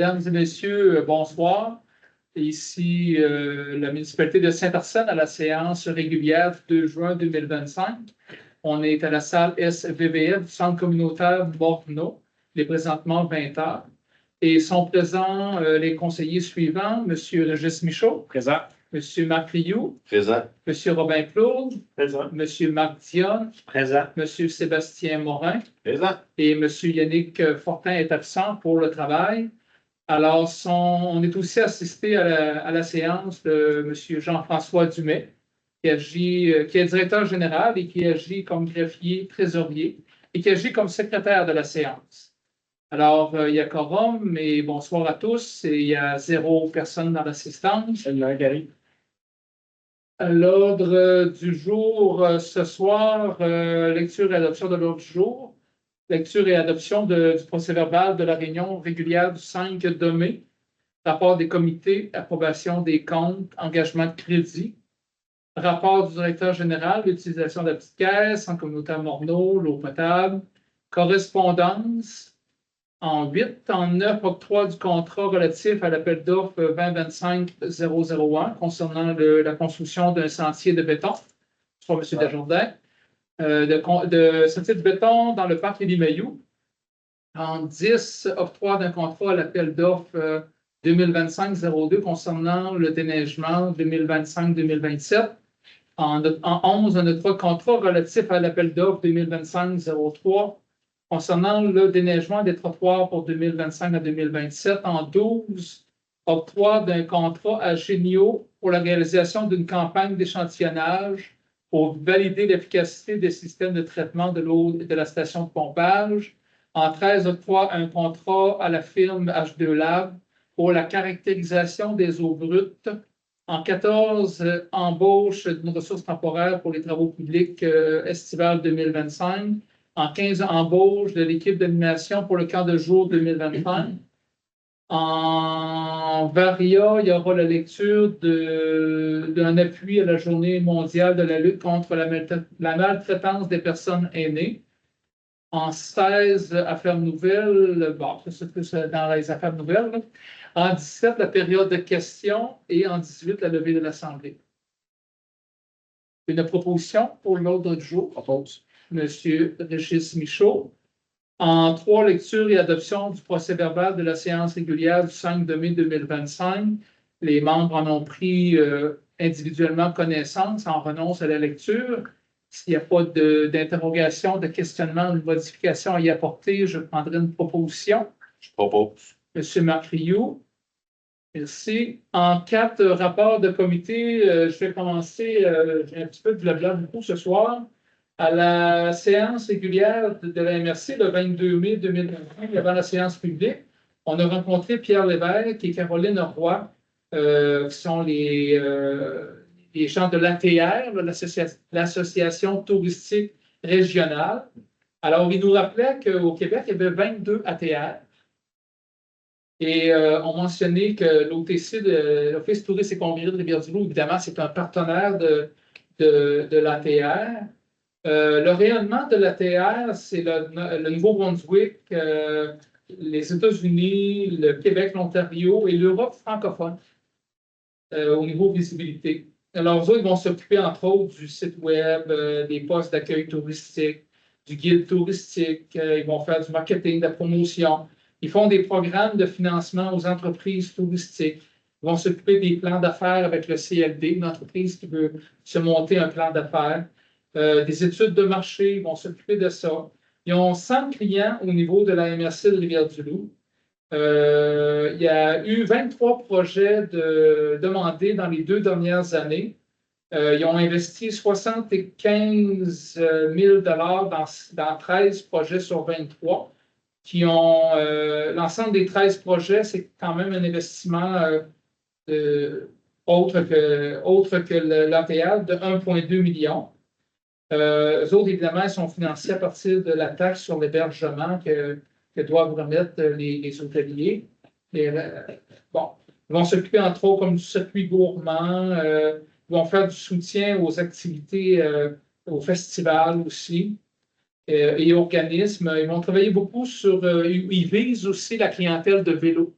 Mesdames et messieurs, bonsoir. Ici, la municipalité de Saint-Arsène à la séance régulière du 2 juin 2025. On est à la salle SVVF du Centre communautaire Morneau. Il est présentement 20 heures. Et sont présents les conseillers suivants, M. Régis Michaud. Présent. M. Marc Rioux. Présent. M. Robin Plourde. Présent. M. Marc Dionne. Présent. M. Sébastien Morin. Présent. Et M. Yannick Fortin est absent pour le travail. Alors, on est aussi assisté à la séance de M. Jean-François Dumais, qui est directeur général et qui agit comme greffier trésorier et qui agit comme secrétaire de la séance. Alors, il y a quorum, mais bonsoir à tous. Et il y a 0 personne dans l'assistance. Salut, Gary. L'ordre du jour ce soir, lecture et adoption de l'ordre du jour. Lecture et adoption du procès-verbal de la réunion régulière du 5 mai. Rapport des comités, approbation des comptes, engagement de crédit. Rapport du directeur général, l'utilisation de la petite caisse, Centre communautaire Morneau, l'eau potable. Correspondance. En 8, en 9, octroi du contrat relatif à l'appel d'offres 2025-001 concernant la construction d'un sentier de béton, soit M. Desjardins. De sentier de béton dans le parc Élie-Mailloux. En 10, octroi d'un contrat à l'appel d'offres 2025-02 concernant le déneigement 2025-2027. En 11, un autre contrat relatif à l'appel d'offres 2025-03 concernant le déneigement des trottoirs pour 2025 à 2027. En 12, octroi d'un contrat à Génio pour la réalisation d'une campagne d'échantillonnage pour valider l'efficacité des systèmes de traitement de l'eau de la station de pompage. En 13, octroi un contrat à la firme H2 Lab pour la caractérisation des eaux brutes. En 14, embauche d'une ressource temporaire pour les travaux publics estivales 2025. En 15, embauche de l'équipe d'animation pour le camp de jour 2025. En Varia, il y aura la lecture d'un appui à la Journée mondiale de la lutte contre la maltraitance des personnes aînées. En 16, affaires nouvelles, bon, c'est plus dans les affaires nouvelles. Là. En 17, la période de questions et en 18, la levée de l'Assemblée. Une proposition pour l'ordre du jour. Propose. M. Régis Michaud. En 3, lecture et adoption du procès-verbal de la séance régulière du 5 mai 2025. Les membres en ont pris individuellement connaissance, en renonce à la lecture. S'il n'y a pas d'interrogation, de questionnement, de modification à y apporter, je prendrai une proposition. Je propose. M. Marc Rioux. Merci. En 4, rapport de comité, je vais commencer, j'ai un petit peu de blabla beaucoup ce soir. À la séance régulière de la MRC, le 22 mai 2025, avant la séance publique, on a rencontré Pierre Lévesque et Caroline Roy, qui sont les gens de l'ATR, l'Association touristique régionale. Alors, ils nous rappelaient qu'au Québec, il y avait 22 ATR. Et on mentionnait que l'OTC, l'Office touristique et congrès de Rivière-du-Loup, évidemment, c'est un partenaire de l'ATR. Le rayonnement de l'ATR, c'est le Nouveau-Brunswick, les États-Unis, le Québec, l'Ontario et l'Europe francophone au niveau visibilité. Alors, eux, ils vont s'occuper, entre autres, du site web, des postes d'accueil touristique, du guide touristique, ils vont faire du marketing, de la promotion. Ils font des programmes de financement aux entreprises touristiques. Ils vont s'occuper des plans d'affaires avec le CLD, une entreprise qui veut se monter un plan d'affaires. Des études de marché, ils vont s'occuper de ça. Ils ont 100 clients au niveau de la MRC de Rivière-du-Loup. Il y a eu 23 projets demandés dans les 2 dernières années. Ils ont investi 75 000 dans 13 projets sur 23. L'ensemble des 13 projets, c'est quand même un investissement autre que l'ATR de 1,2 million. Eux autres, évidemment, sont financés à partir de la taxe sur l'hébergement que doivent remettre les hôteliers. Bon, ils vont s'occuper, entre autres, comme du circuit gourmand. Ils vont faire du soutien aux activités, aux festivals aussi. Et organismes. Ils vont travailler beaucoup sur. Ils visent aussi la clientèle de vélo.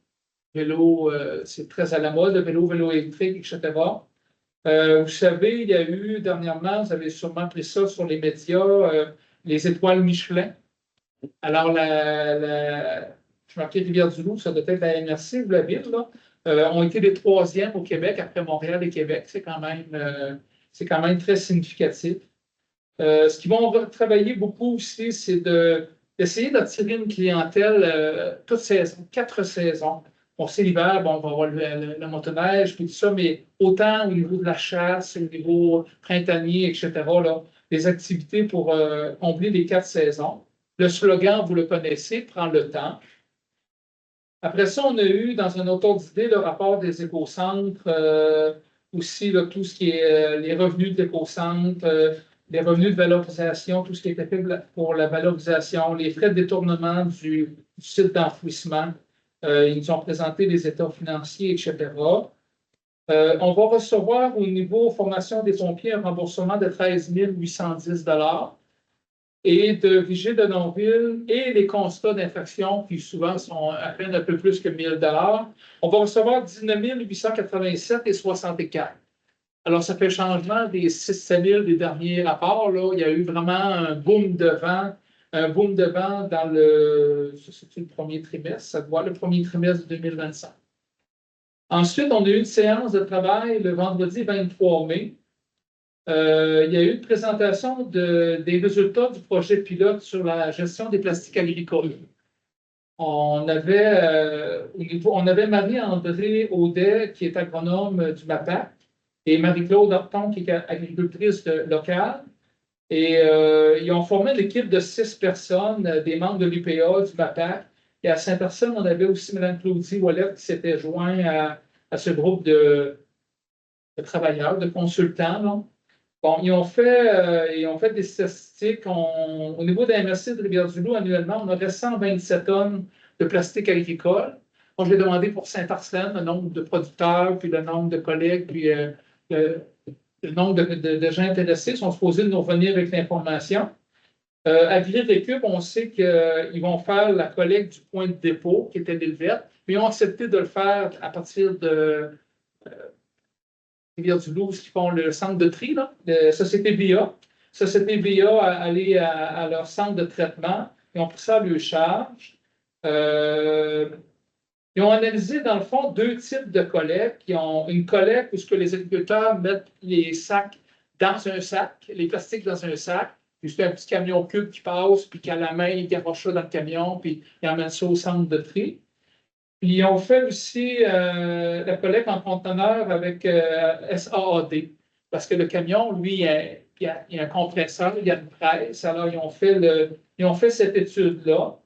vélo, c'est très à la mode, le vélo électrique, etc. Vous savez, il y a eu dernièrement, vous avez sûrement pris ça sur les médias, les étoiles Michelin. Alors, je marquais Rivière-du-Loup, ça doit être la MRC ou la ville, là, ont été les troisièmes au Québec après Montréal et Québec. C'est quand même très significatif. Ce qu'ils vont travailler beaucoup aussi, c'est d'essayer d'attirer une clientèle toute saison, 4 saisons. On sait l'hiver, bon, on va avoir la motoneige, puis tout ça, mais autant au niveau de la chasse, au niveau printanier, etc., là, des activités pour combler les 4 saisons. Le slogan, vous le connaissez, prends le temps. Après ça, on a eu, dans un autre ordre d'idée, le rapport des écocentres, aussi là, tout ce qui est les revenus de l'écocentre, les revenus de valorisation, tout ce qui était fait pour la valorisation, les frais de détournement du site d'enfouissement. Ils nous ont présenté les états financiers, etc. On va recevoir au niveau formation des pompiers un remboursement de 13 810 et de Vigie de Nonville et les constats d'infraction qui souvent sont à peine un peu plus que 1 000 on va recevoir 19 887 et 64. Alors, ça fait changement des 6-7 000 des derniers rapports. Là. Il y a eu vraiment un boom de vent dans le premier trimestre, ça doit le premier trimestre de 2025. Ensuite, on a eu une séance de travail le vendredi 23 mai. Il y a eu une présentation des résultats du projet pilote sur la gestion des plastiques agricoles. On avait Marie-André Audet, qui est agronome du MAPAC, et Marie-Claude Horton, qui est agricultrice locale. Et ils ont formé une équipe de 6 personnes, des membres de l'UPA, du MAPAC. Et à Saint-Personne, on avait aussi Mme Claudie Ouellette qui s'était joint à ce groupe de travailleurs, de consultants. Là. Bon, ils ont fait des statistiques. Au niveau de la MRC de Rivière-du-Loup, annuellement, on aurait 127 tonnes de plastique agricole. Moi, j'ai demandé pour Saint-Arsène le nombre de producteurs, puis le nombre de collègues, puis le nombre de gens intéressés. Ils sont supposés nous revenir avec l'information. À Villers-Récup, on sait qu'ils vont faire la collecte du point de dépôt, qui était l'île verte, mais ils ont accepté de le faire à partir de Rivière-du-Loup, qui font le centre de tri, là, de Société BIA. Société BIA a allé à leur centre de traitement. Ils ont pris ça à leur charge. Ils ont analysé, dans le fond, 2 types de collectes. Ils ont une collecte où ce que les agriculteurs mettent les sacs dans un sac, les plastiques dans un sac. Puis c'est un petit camion cube qui passe, puis qu'à la main, ils garochent ça dans le camion, puis ils emmènent ça au centre de tri. Puis ils ont fait aussi la collecte en conteneur avec SAAD, parce que le camion, lui, il y a un compresseur, il y a une presse. Alors, ils ont fait cette étude-là.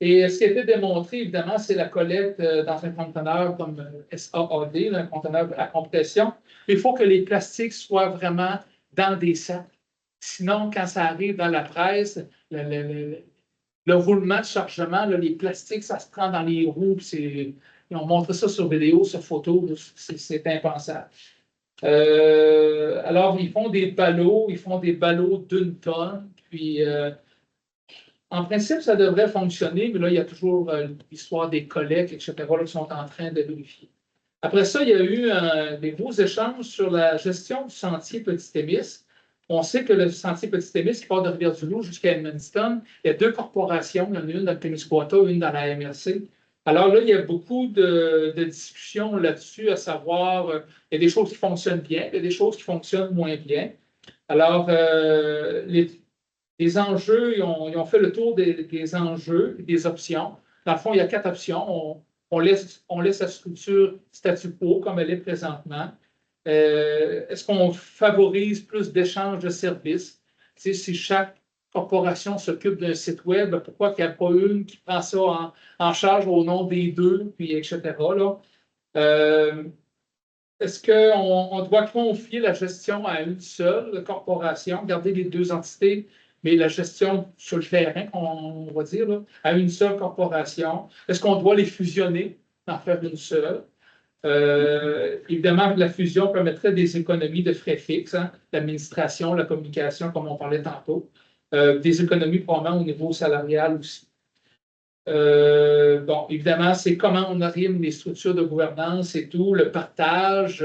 Et ce qui a été démontré, évidemment, c'est la collecte dans un conteneur comme SAAD, un conteneur à compression. Il faut que les plastiques soient vraiment dans des sacs. Sinon, quand ça arrive dans la presse, le roulement de chargement, là, les plastiques, ça se prend dans les roues. Ils ont montré ça sur vidéo, sur photo. C'est impensable. Alors, ils font des ballots d'1 tonne. Puis, en principe, ça devrait fonctionner, mais là, il y a toujours l'histoire des collectes, etc., là, qui sont en train de vérifier. Après ça, il y a eu des gros échanges sur la gestion du sentier Petit-Émis. On sait que le sentier Petit-Émis, qui part de Rivière-du-Loup jusqu'à Edmundston, il y a 2 corporations. Il y en a une dans le Témiscouata, une dans la MRC. Alors là, il y a beaucoup de discussions là-dessus, à savoir, il y a des choses qui fonctionnent bien, il y a des choses qui fonctionnent moins bien. Alors, les enjeux, ils ont fait le tour des enjeux et des options. Dans le fond, il y a 4 options. On laisse la structure statu quo comme elle est présentement. Est-ce qu'on favorise plus d'échanges de services? Tu sais, si chaque corporation s'occupe d'un site web, pourquoi il n'y a pas une qui prend ça en charge au nom des deux, puis etc. Là? Est-ce qu'on doit confier la gestion à une seule corporation, garder les 2 entités, mais la gestion sur le terrain, on va dire, là, à une seule corporation? Est-ce qu'on doit les fusionner, en faire une seule? Évidemment, la fusion permettrait des économies de frais fixes, hein, l'administration, la communication, comme on parlait tantôt, des économies probablement au niveau salarial aussi. Bon, évidemment, c'est comment on arrime les structures de gouvernance et tout, le partage.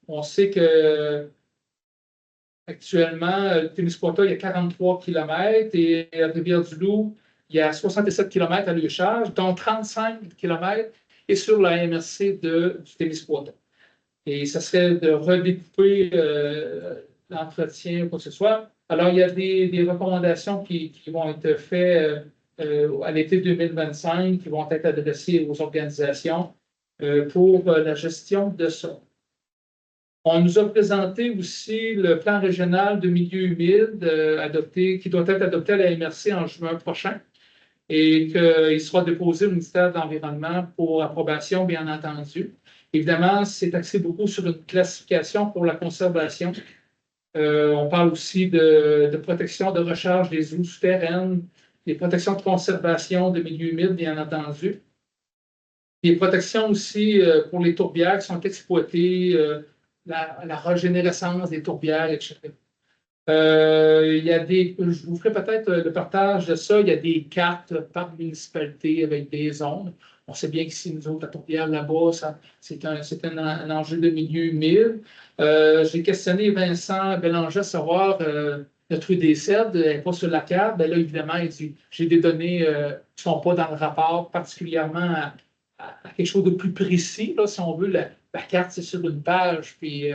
On sait que actuellement, Témiscouata, il y a 43 km et à Rivière-du-Loup, il y a 67 km à lieu charge, dont 35 km est sur la MRC du Témiscouata. Et ça serait de redécouper l'entretien ou quoi que ce soit. Alors, il y a des recommandations qui vont être faites à l'été 2025, qui vont être adressées aux organisations pour la gestion de ça. On nous a présenté aussi le plan régional de milieu humide qui doit être adopté à la MRC en juin prochain et qu'il sera déposé au ministère de l'Environnement pour approbation, bien entendu. Évidemment, c'est axé beaucoup sur une classification pour la conservation. On parle aussi de protection de recharge des eaux souterraines, des protections de conservation de milieux humides, bien entendu. Des protections aussi pour les tourbières qui sont exploitées, la régénérescence des tourbières, etc. Il y a je vous ferai peut-être le partage de ça. Il y a des cartes par municipalité avec des zones. On sait bien qu'ici, nous autres, la tourbière là-bas, c'est un enjeu de milieu humide. J'ai questionné Vincent Bélanger à savoir notre rue des Cèdres, elle n'est pas sur la carte. Bien là, évidemment, il dit j'ai des données qui ne sont pas dans le rapport, particulièrement à quelque chose de plus précis. Là, si on veut, la carte, c'est sur une page, puis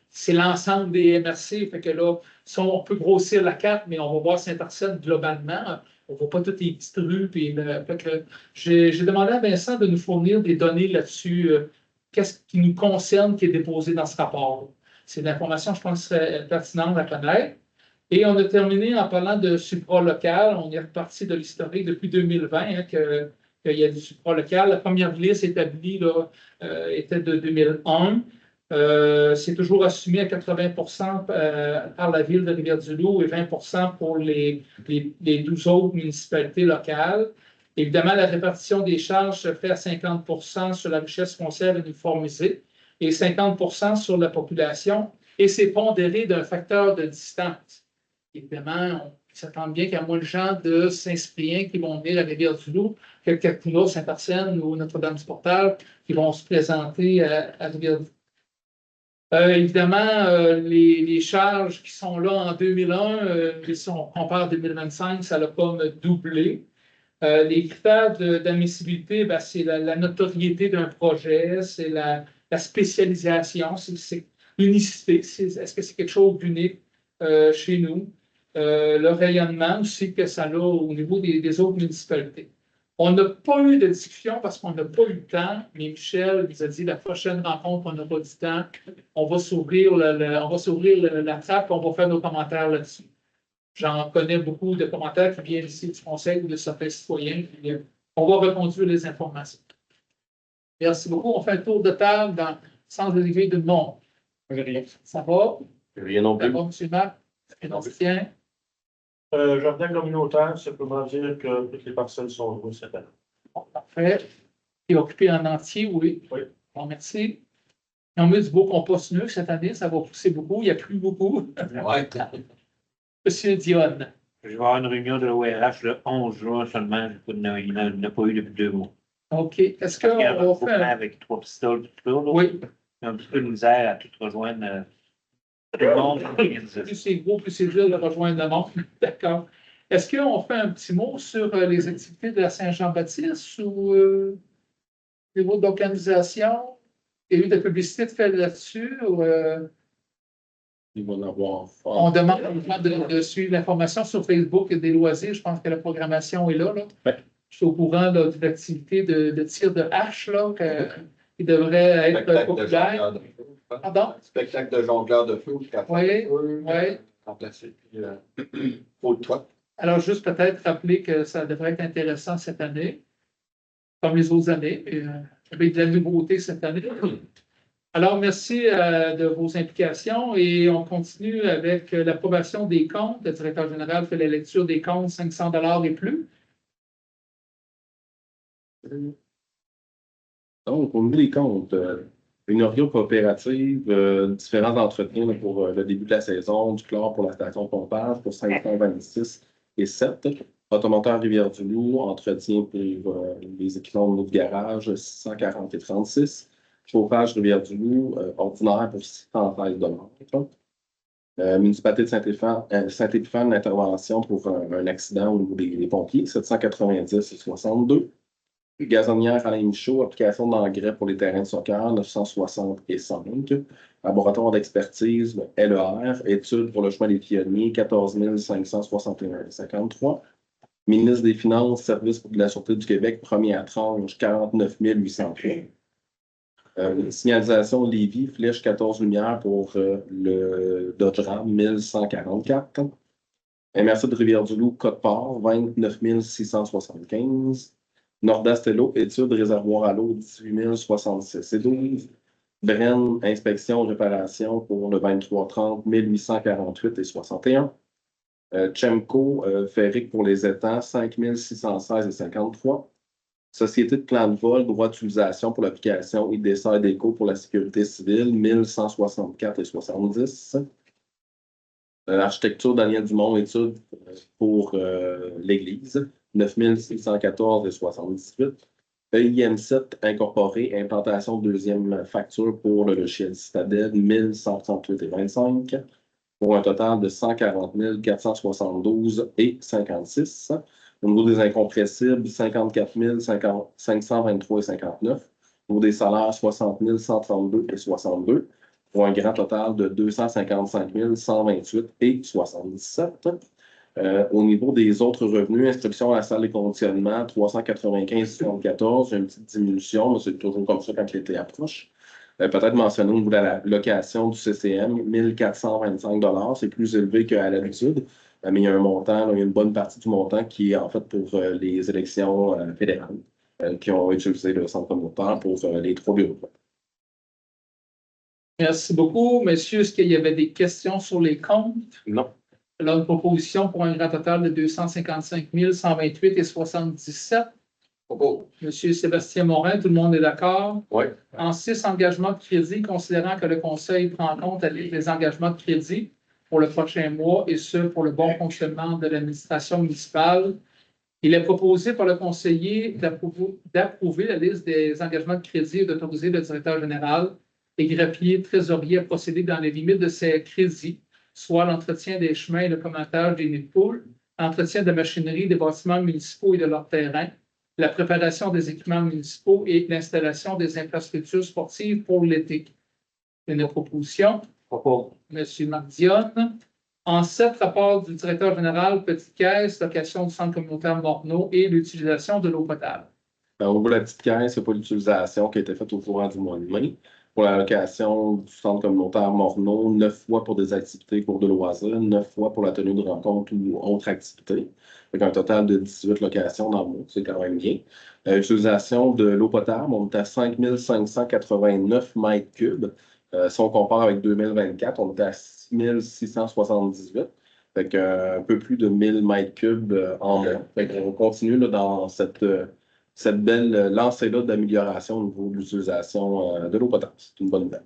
c'est l'ensemble des MRC. Fait que là, si on peut grossir la carte, mais on va voir Saint-Arsène globalement. On ne voit pas toutes les petites rues. Puis, j'ai demandé à Vincent de nous fournir des données là-dessus. Qu'est-ce qui nous concerne qui est déposé dans ce rapport? C'est de l'information, je pense, serait pertinente à connaître. Et on a terminé en parlant de supralocal. On est reparti de l'historique depuis 2020, hein, qu'il y a du supralocal. La première liste établie là, était de 2001. C'est toujours assumé à 80 par la ville de Rivière-du-Loup et 20 pour les 12 autres municipalités locales. Évidemment, la répartition des charges se fait à 50 sur la richesse foncière uniformisée et 50 sur la population, et c'est pondéré d'un facteur de distance. Évidemment, on s'attend bien qu'il y a moins de gens de Saint-Cyprien qui vont venir à Rivière-du-Loup que Capcouna, Saint-Arsène ou Notre-Dame-du-Portal qui vont se présenter à Rivière-du-Loup. Évidemment, les charges qui sont là en 2001, si on compare 2025, ça n'a pas doublé. Les critères d'admissibilité, ben, c'est la notoriété d'un projet, c'est la spécialisation, c'est l'unicité, est-ce que c'est quelque chose d'unique chez nous? Le rayonnement aussi que ça a au niveau des autres municipalités. On n'a pas eu de discussion parce qu'on n'a pas eu le temps, mais Michel nous a dit la prochaine rencontre, on n'aura pas du temps, on va s'ouvrir la trappe et on va faire nos commentaires là-dessus. J'en connais beaucoup de commentaires qui viennent ici du Conseil ou de certains citoyens. Puis, on va reconduire les informations. Merci beaucoup. On fait un tour de table dans le sens de l'aiguille de monde. Ça va? Rien non plus. Ça va, M. Marc? Tient. Jardin communautaire, simplement dire que toutes les parcelles sont louées cette année. Bon, parfait. Et occupé en entier, oui. Oui. Bon, merci. Ils ont mis du beau compost neuf cette année, ça va pousser beaucoup. Il n'y a plus beaucoup. Ouais. Monsieur Dionne. Je vais avoir une réunion de l'ORH le 11 juin seulement. Il n'a pas eu depuis 2 mois. OK. Est-ce qu'on Il y a un va regroupement faire. avec 3 pistoles, tout ça. Là. Oui. Il y a un petit peu de misère à tout rejoindre. Tout le monde. Plus c'est gros, plus c'est dur de rejoindre le monde. D'accord. Est-ce qu'on fait un petit mot sur les activités de la Saint-Jean-Baptiste ou niveau d'organisation? Il y a eu de la publicité de fait là-dessus? Ils vont en avoir On demande de suivre l'information sur Facebook des loisirs. Je pense que la programmation est là. Ouais. Je suis au courant là, de l'activité de tir de hache là, qui devrait être populaire. Pardon? Spectacle de jongleur de feu. Oui, oui. Remplacé. Puis, au toit. Alors, juste peut-être rappeler que ça devrait être intéressant cette année, comme les autres années. Avec de la nouveauté cette année. Alors, merci de vos implications et on continue avec l'approbation des comptes. Le directeur général fait la lecture des comptes, 500 $ et plus. Donc, au niveau des comptes, une Orio coopérative, différents entretiens là, pour le début de la saison, du chlore pour la station de pompage pour 526 et 7. Automoteur Rivière-du-Loup, entretien pour les équipements de garage, 640,36. Chauffage Rivière-du-Loup, ordinaire pour 613 $. Municipalité de Saint-Épiphane, intervention pour un accident au niveau des pompiers, 790,62. Gazonnière Alain Michaud, application d'engrais pour les terrains de soccer, 960,5. Laboratoire d'expertise, le LER, études pour le chemin des pionniers, 14 561,53. Ministre des Finances, Service de la Sûreté du Québec, première tranche, 49 803. Signalisation Lévis, flèche 14 lumières pour le Dodge Ram, 1144. MRC de Rivière-du-Loup, Côte-Port, 29 675. Nord-Astello, études réservoir à l'eau, 18 066 et 12. Bren, inspection, réparation pour le 2330, 1848 et 61. Chemco, Ferric pour les étangs, 5 616 et 53. Société de plan de vol, droit d'utilisation pour l'application IDSA Déco pour la sécurité civile, 1164 et 70. Architecture Daniel Dumont, études pour l'église, 9614 et 78. EIM7 incorporé, implantation deuxième facture pour le logiciel Citadel, 1138 et 25, pour un total de 140 472 et 56. Au niveau des incompressibles, 54 523 et 59. Au niveau des salaires, 60 132 et 62. Pour un grand total de 255 128 et 77. Au niveau des autres revenus, inscription à la salle de conditionnement, 395,74. Une petite diminution, mais c'est toujours comme ça quand l'été approche. Peut-être mentionner au niveau de la location du CCM, 1425 $. C'est plus élevé qu'à l'habitude, mais il y a un montant, là, il y a une bonne partie du montant qui est en fait pour les élections fédérales qui ont utilisé le centre communautaire pour les 3 bureaux. Merci beaucoup. Monsieur, est-ce qu'il y avait des questions sur les comptes? Non. Alors, une proposition pour un grand total de 255 128 et 77. Monsieur Sébastien Morin, tout le monde est d'accord? Oui. En 6 engagements de crédit, considérant que le Conseil prend en compte les engagements de crédit pour le prochain mois et ce, pour le bon fonctionnement de l'administration municipale, il est proposé par le conseiller d'approuver la liste des engagements de crédit et d'autoriser le directeur général et greffier trésorier à procéder dans les limites de ces crédits, soit l'entretien des chemins et le commentage des nids de poules, l'entretien de machinerie des bâtiments municipaux et de leurs terrains, la préparation des équipements municipaux et l'installation des infrastructures sportives pour l'été. Une proposition. Monsieur Mardion. En 7 rapports du directeur général, petite caisse, location du centre communautaire Morneau et l'utilisation de l'eau potable. Au niveau de la petite caisse, il n'y a pas d'utilisation qui a été faite au courant du mois de mai. Pour la location du centre communautaire Morneau, 9 fois pour des activités cours de loisirs, 9 fois pour la tenue de rencontres ou autres activités. Avec un total de 18 locations dans le mois, c'est quand même bien. Utilisation de l'eau potable, on est à 5 589 mètres cubes. Si on compare avec 2024, on est à 6 678. Fait un peu plus de 1000 mètres cubes en mois. On continue là, dans cette belle lancée-là d'amélioration au niveau de l'utilisation de l'eau potable. C'est une bonne nouvelle.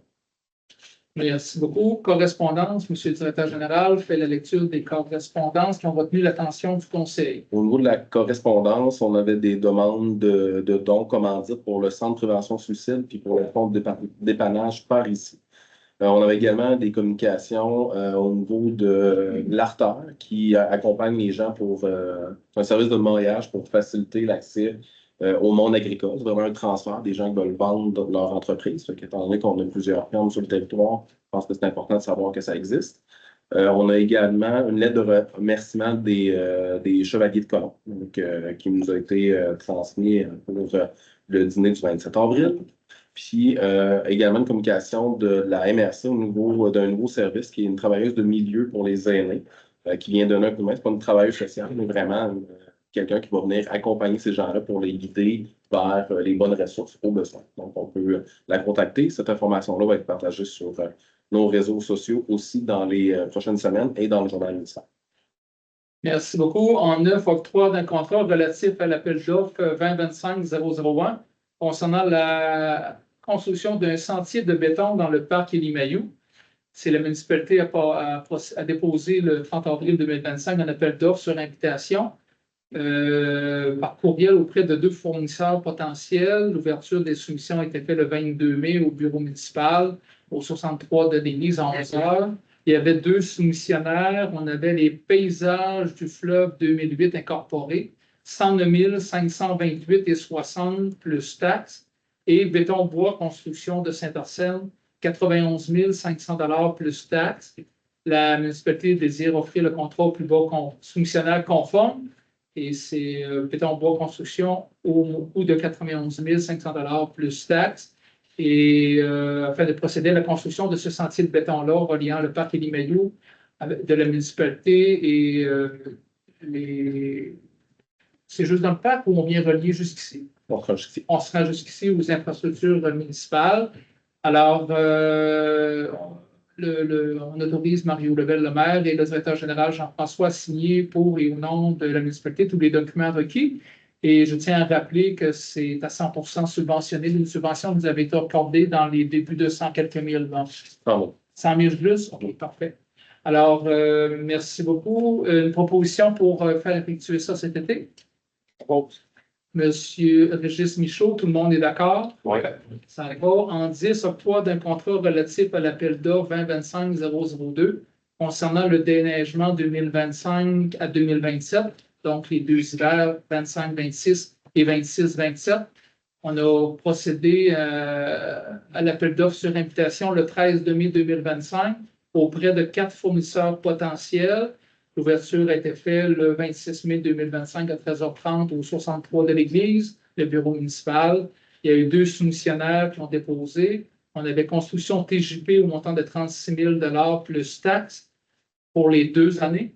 Merci beaucoup. Correspondance, Monsieur le directeur général fait la lecture des correspondances qui ont retenu l'attention du Conseil. Au niveau de la correspondance, on avait des demandes de dons commandites pour le Centre de prévention suicide puis pour le fonds de dépannage par ici. On avait également des communications au niveau de l'Artère qui accompagne les gens pour un service de moriage pour faciliter l'accès au monde agricole. C'est vraiment un transfert des gens qui veulent vendre leur entreprise. Étant donné qu'on a plusieurs fermes sur le territoire, je pense que c'est important de savoir que ça existe. On a également une lettre de remerciement des Chevaliers de Colomb qui nous a été transmise pour le dîner du 27 avril. Puis également une communication de la MRC au niveau d'un nouveau service qui est une travailleuse de milieu pour les aînés qui vient donner un coup de main. Ce n'est pas une travailleuse sociale, mais vraiment quelqu'un qui va venir accompagner ces gens-là pour les guider vers les bonnes ressources aux besoins. Donc, on peut la contacter. Cette information-là va être partagée sur nos réseaux sociaux aussi dans les prochaines semaines et dans le journal municipal. Merci beaucoup. En 9, octroi d'un contrat relatif à l'appel d'offres 2025-001 concernant la construction d'un sentier de béton dans le parc Élie-Mailloux. C'est la municipalité a déposé le 30 avril 2025 un appel d'offres sur invitation. par courriel auprès de 2 fournisseurs potentiels. L'ouverture des soumissions a été faite le 22 mai au bureau municipal, au 63 de l'Église, à 11 heures. Il y avait 2 soumissionnaires. On avait les paysages du fleuve 2008 incorporés, 109 528,60 plus taxes. Et béton bois construction de Saint-Arsène, 91 500 plus taxes. La municipalité désire offrir le contrat au plus bas soumissionnaire conforme. Et c'est béton bois construction au coût de 91 500 plus taxes. Et afin de procéder à la construction de ce sentier de béton-là reliant le parc Élie-Mailloux de la municipalité et c'est juste dans le parc où on vient relier jusqu'ici. On se rend jusqu'ici aux infrastructures municipales. Alors, on autorise Mario Lebel, le maire, et le directeur général Jean-François à signer pour et au nom de la municipalité tous les documents requis. Et je tiens à rappeler que c'est à 100% subventionné. Une subvention nous avait été accordée dans les débuts de 100 quelques mille. 100 000 plus? OK, parfait. Alors, merci beaucoup. Une proposition pour faire effectuer ça cet été? Monsieur Régis Michaud, tout le monde est d'accord? Oui. Ça va. En 10, octroi d'un contrat relatif à l'appel d'offres 2025-002 concernant le déneigement 2025 à 2027, donc les 2 hivers 25-26 et 26-27. On a procédé à l'appel d'offres sur invitation le 13 mai 2025 auprès de 4 fournisseurs potentiels. L'ouverture a été faite le 26 mai 2025 à 13h30 au 63 de l'Église, le bureau municipal. Il y a eu 2 soumissionnaires qui ont déposé. On avait construction TJP au montant de 36 000 plus taxes pour les 2 années.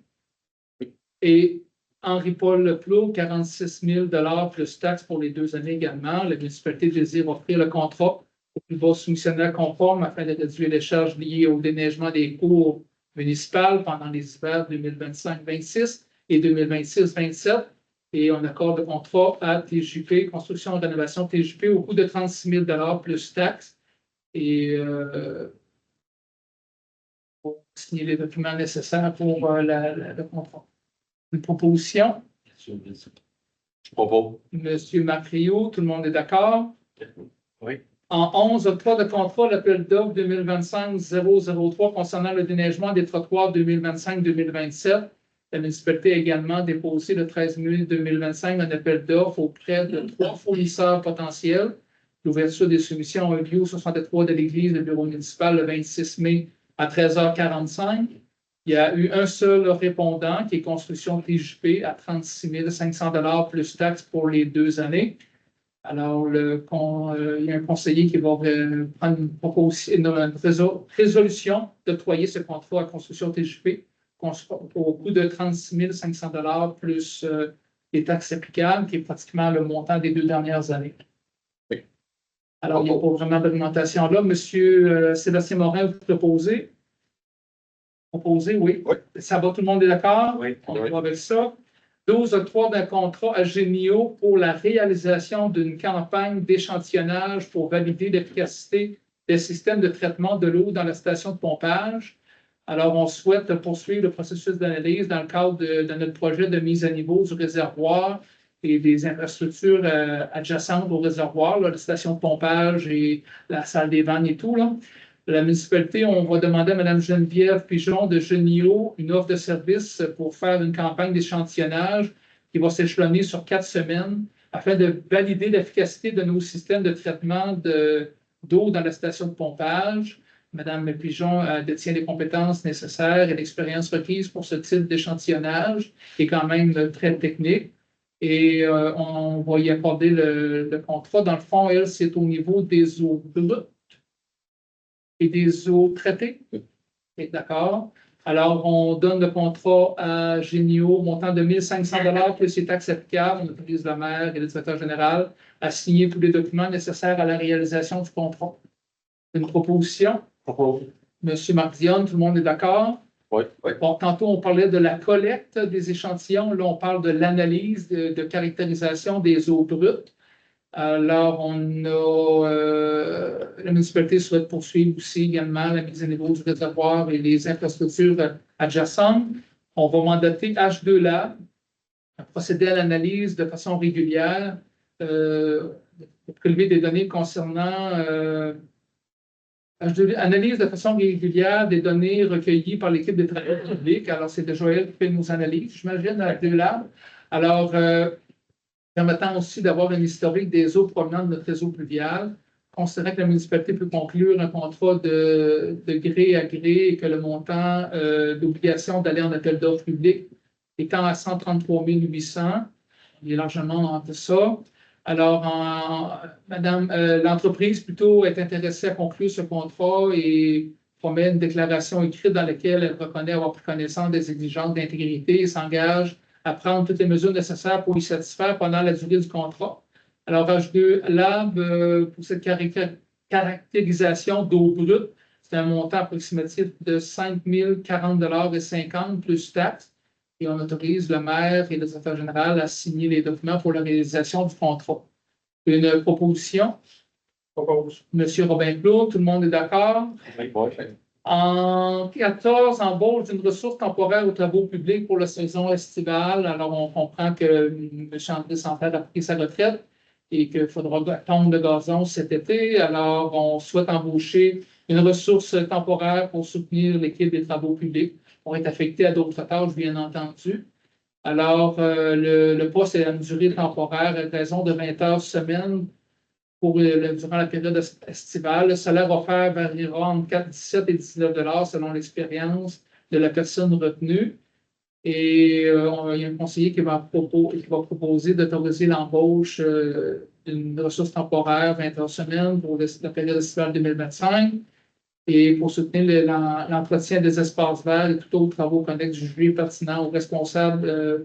Et Henri-Paul Leplot, 46 000 plus taxes pour les 2 années également. La municipalité désire offrir le contrat au plus bas soumissionnaire conforme afin de réduire les charges liées au déneigement des cours municipales pendant les hivers 2025-26 et 2026-27. Et on accorde le contrat à TJP, construction et rénovation TJP, au coût de 36 000 plus taxes. Et pour signer les documents nécessaires pour le contrat. Une proposition? Je propose. Monsieur Macrio, tout le monde est d'accord? Oui. En 11, octroi de contrat, l'appel d'offres 2025-003 concernant le déneigement des trottoirs 2025-2027. La municipalité a également déposé le 13 mai 2025 un appel d'offres auprès de 3 fournisseurs potentiels. L'ouverture des soumissions a eu lieu au 63 de l'Église, le bureau municipal, le 26 mai à 13h45. Il y a eu un seul répondant qui est construction TJP à 36 500 plus taxes pour les 2 années. Alors, il y a un conseiller qui va prendre une résolution d'octroyer ce contrat à construction TJP au coût de 36 500 plus les taxes applicables, qui est pratiquement le montant des 2 dernières années. Oui. Alors, il n'y a pas vraiment d'augmentation là. Monsieur Sébastien Morin, vous proposez? Proposé, oui. Oui. Ça va, tout le monde est d'accord? Oui. On va avec ça. 12, octroi d'un contrat à Génio pour la réalisation d'une campagne d'échantillonnage pour valider l'efficacité des systèmes de traitement de l'eau dans la station de pompage. Alors, on souhaite poursuivre le processus d'analyse dans le cadre de notre projet de mise à niveau du réservoir et des infrastructures adjacentes au réservoir, là, la station de pompage et la salle des vannes et tout, là. La municipalité, on va demander à Mme Geneviève Pigeon de Genio une offre de service pour faire une campagne d'échantillonnage qui va s'échelonner sur 4 semaines afin de valider l'efficacité de nos systèmes de traitement d'eau dans la station de pompage. Mme Pigeon détient les compétences nécessaires et l'expérience requise pour ce type d'échantillonnage, qui est quand même très technique. Et on va y accorder le contrat. Dans le fond, elle, c'est au niveau des eaux brutes et des eaux traitées. D'accord. Alors, on donne le contrat à Génio, montant de 1 500 plus les taxes applicables. On autorise la maire et le directeur général à signer tous les documents nécessaires à la réalisation du contrat. Une proposition? Monsieur Mardion, tout le monde est d'accord? Oui. Oui. Bon, tantôt, on parlait de la collecte des échantillons. Là, on parle de l'analyse de caractérisation des eaux brutes. Alors, la municipalité souhaite poursuivre aussi également la mise à niveau du réservoir et les infrastructures adjacentes. On va mandater H2 Lab procéder à l'analyse de façon régulière, de prélever des données concernant analyse de façon régulière des données recueillies par l'équipe des travailleurs publics. Alors, c'est déjà elle qui fait nos analyses, j'imagine, à deux labs. Alors, permettant aussi d'avoir un historique des eaux provenant de notre réseau pluvial, considérant que la municipalité peut conclure un contrat de gré à gré et que le montant d'obligation d'aller en appel d'offres public étant à 133 800, il est largement entre ça. Alors, l'entreprise plutôt est intéressée à conclure ce contrat et promet une déclaration écrite dans laquelle elle reconnaît avoir pris connaissance des exigences d'intégrité et s'engage à prendre toutes les mesures nécessaires pour y satisfaire pendant la durée du contrat. Alors, H2 Lab, pour cette caractérisation d'eau brute, c'est un montant approximatif de 5 040,50 plus taxes. Et on autorise le maire et le directeur général à signer les documents pour la réalisation du contrat. Une proposition. Propose. Monsieur Robin Claude, tout le monde est d'accord? Oui. En 14, embauche d'une ressource temporaire aux travaux publics pour la saison estivale. Alors, on comprend que M. André Santerre a pris sa retraite et qu'il faudra tondre le gazon cet été. Alors, on souhaite embaucher une ressource temporaire pour soutenir l'équipe des travaux publics. On est affecté à d'autres tâches, bien entendu. Alors, le poste est à une durée temporaire à raison de 20 heures semaine durant la période estivale. Le salaire offert variera entre 17 et 19 $ selon l'expérience de la personne retenue. Et il y a un conseiller qui va proposer d'autoriser l'embauche d'une ressource temporaire 20 heures semaine pour la période estivale 2025. Et pour soutenir l'entretien des espaces verts et tout autre travaux connexes jugés pertinents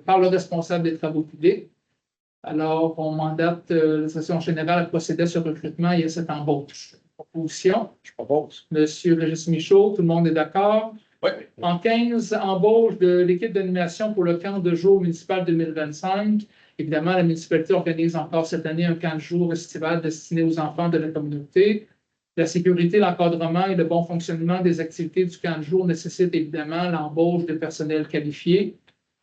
par le responsable des travaux publics. Alors, on mandate la session générale à procéder à ce recrutement et à cette embauche. Proposition. Je propose. Monsieur Régis Michaud, tout le monde est d'accord? Oui. En 15, embauche de l'équipe d'animation pour le camp de jour municipal 2025. Évidemment, la municipalité organise encore cette année un camp de jour estival destiné aux enfants de la communauté. La sécurité, l'encadrement et le bon fonctionnement des activités du camp de jour nécessitent évidemment l'embauche de personnel qualifié.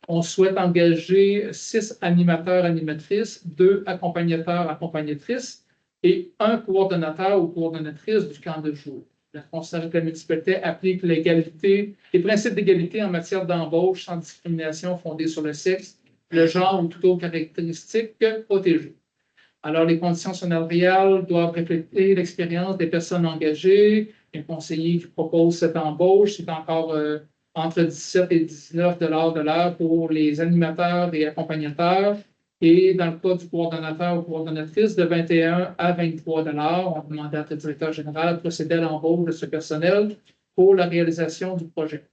On souhaite engager 6 animateurs, animatrices, 2 accompagnateurs, accompagnatrices et 1 coordonnateur ou coordonnatrice du camp de jour. On considère que la municipalité applique les principes d'égalité en matière d'embauche sans discrimination fondée sur le sexe, le genre ou toute autre caractéristique protégée. Alors, les conditions salariales doivent refléter l'expérience des personnes engagées. Un conseiller qui propose cette embauche, c'est encore entre 17 et 19 $ de l'heure pour les animateurs et accompagnateurs. Et dans le cas du coordonnateur ou coordonnatrice, de 21 à 23 $. On demande à le directeur général de procéder à l'embauche de ce personnel pour la réalisation du projet.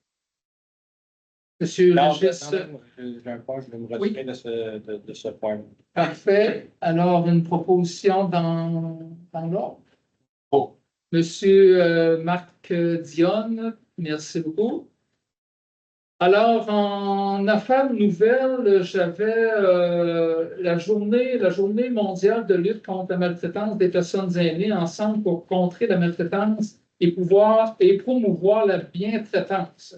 Monsieur Régis. J'ai un point, je vais me retirer de ce point. Parfait. Alors, une proposition dans l'ordre. Oh. Monsieur Marc Dionne, merci beaucoup. Alors, en affaires nouvelles, j'avais la journée mondiale de lutte contre la maltraitance des personnes aînées ensemble pour contrer la maltraitance et promouvoir la bientraitance.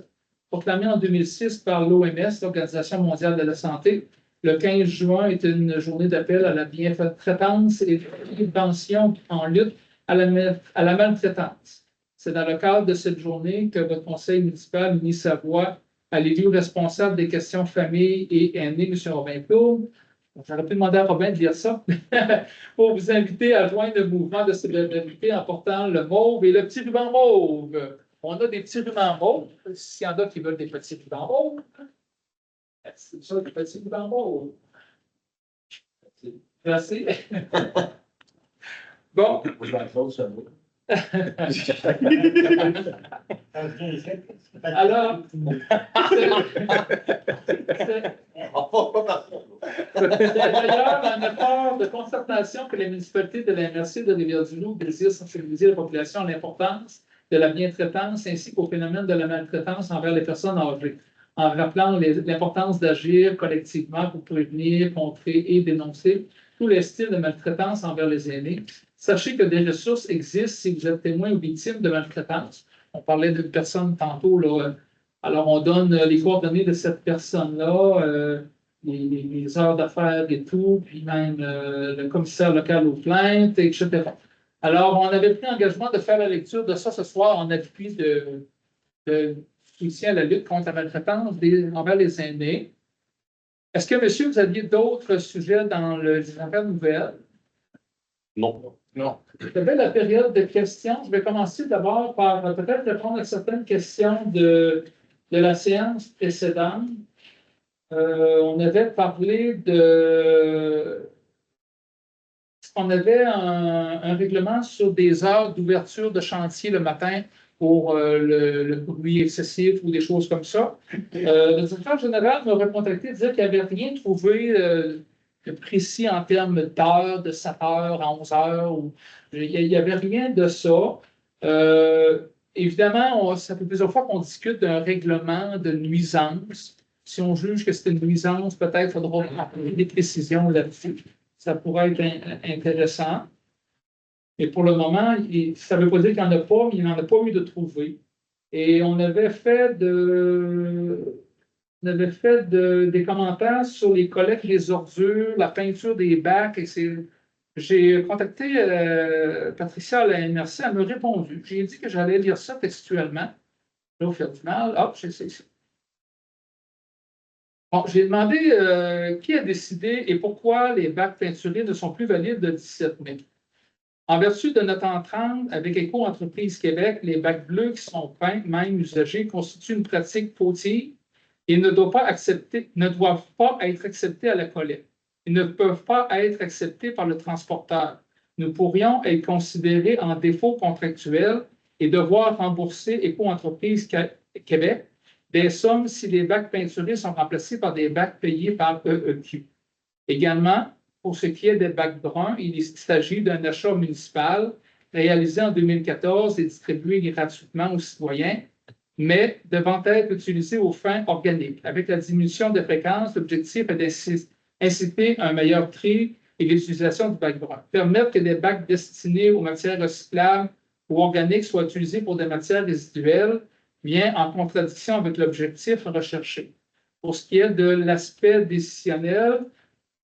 Proclamée en 2006 par l'OMS, l'Organisation mondiale de la santé, le 15 juin est une journée d'appel à la bientraitance et de prévention en lutte à la maltraitance. C'est dans le cadre de cette journée que votre conseil municipal unit sa voix à l'élu responsable des questions famille et aînés, M. Robin Claude. J'aurais pu demander à Robin de dire ça, pour vous inviter à joindre le mouvement de solidarité en portant le mauve et le petit ruban mauve. On a des petits rubans mauves. S'il y en a qui veulent des petits rubans mauves, c'est ça, des petits rubans mauves. Merci. Bon. Alors, c'est d'ailleurs un effort de concertation que les municipalités de la MRC de Rivière-du-Loup désirent sensibiliser la population à l'importance de la bientraitance ainsi qu'au phénomène de la maltraitance envers les personnes âgées, en rappelant l'importance d'agir collectivement pour prévenir, contrer et dénoncer tous les styles de maltraitance envers les aînés. Sachez que des ressources existent si vous êtes témoin ou victime de maltraitance. On parlait d'une personne tantôt, là. Alors, on donne les coordonnées de cette personne-là. les heures d'affaires et tout, puis même le commissaire local aux plaintes, etc. Alors, on avait pris l'engagement de faire la lecture de ça ce soir en appui de soutien à la lutte contre la maltraitance envers les aînés. Est-ce que, monsieur, vous aviez d'autres sujets dans les affaires nouvelles? Non. Non. J'avais la période de questions. Je vais commencer d'abord par peut-être répondre à certaines questions de la séance précédente. On avait parlé de... On avait un règlement sur des heures d'ouverture de chantier le matin pour le bruit excessif ou des choses comme ça. Le directeur général m'aurait contacté et disait qu'il n'avait rien trouvé de précis en termes d'heures, de 7 heures à 11 heures. Il n'y avait rien de ça. Évidemment, ça fait plusieurs fois qu'on discute d'un règlement de nuisance. Si on juge que c'est une nuisance, peut-être qu'il faudra apporter des précisions là-dessus. Ça pourrait être intéressant. Mais pour le moment, ça ne veut pas dire qu'il n'y en a pas, mais il n'en a pas eu de trouvé. Et on avait fait des commentaires sur les collectes des ordures, la peinture des bacs. J'ai contacté Patricia à la MRC, elle m'a répondu. J'ai dit que j'allais lire ça textuellement. Là, au fait du mal, hop, j'ai essayé ça. Bon, j'ai demandé qui a décidé et pourquoi les bacs peinturés ne sont plus valides le 17 mai. En vertu de notre entente avec Éco-Entreprise Québec, les bacs bleus qui sont peints, même usagés, constituent une pratique fautive et ne doivent pas être acceptés à la collecte. Ils ne peuvent pas être acceptés par le transporteur. Nous pourrions être considérés en défaut contractuel et devoir rembourser Éco-Entreprise Québec des sommes si les bacs peinturés sont remplacés par des bacs payés par EEQ. Également, pour ce qui est des bacs bruns, il s'agit d'un achat municipal réalisé en 2014 et distribué gratuitement aux citoyens, mais devant être utilisé aux fins organiques. Avec la diminution de fréquence, l'objectif est d'inciter un meilleur tri et l'utilisation du bac brun. Permettre que des bacs destinés aux matières recyclables ou organiques soient utilisés pour des matières résiduelles vient en contradiction avec l'objectif recherché. Pour ce qui est de l'aspect décisionnel,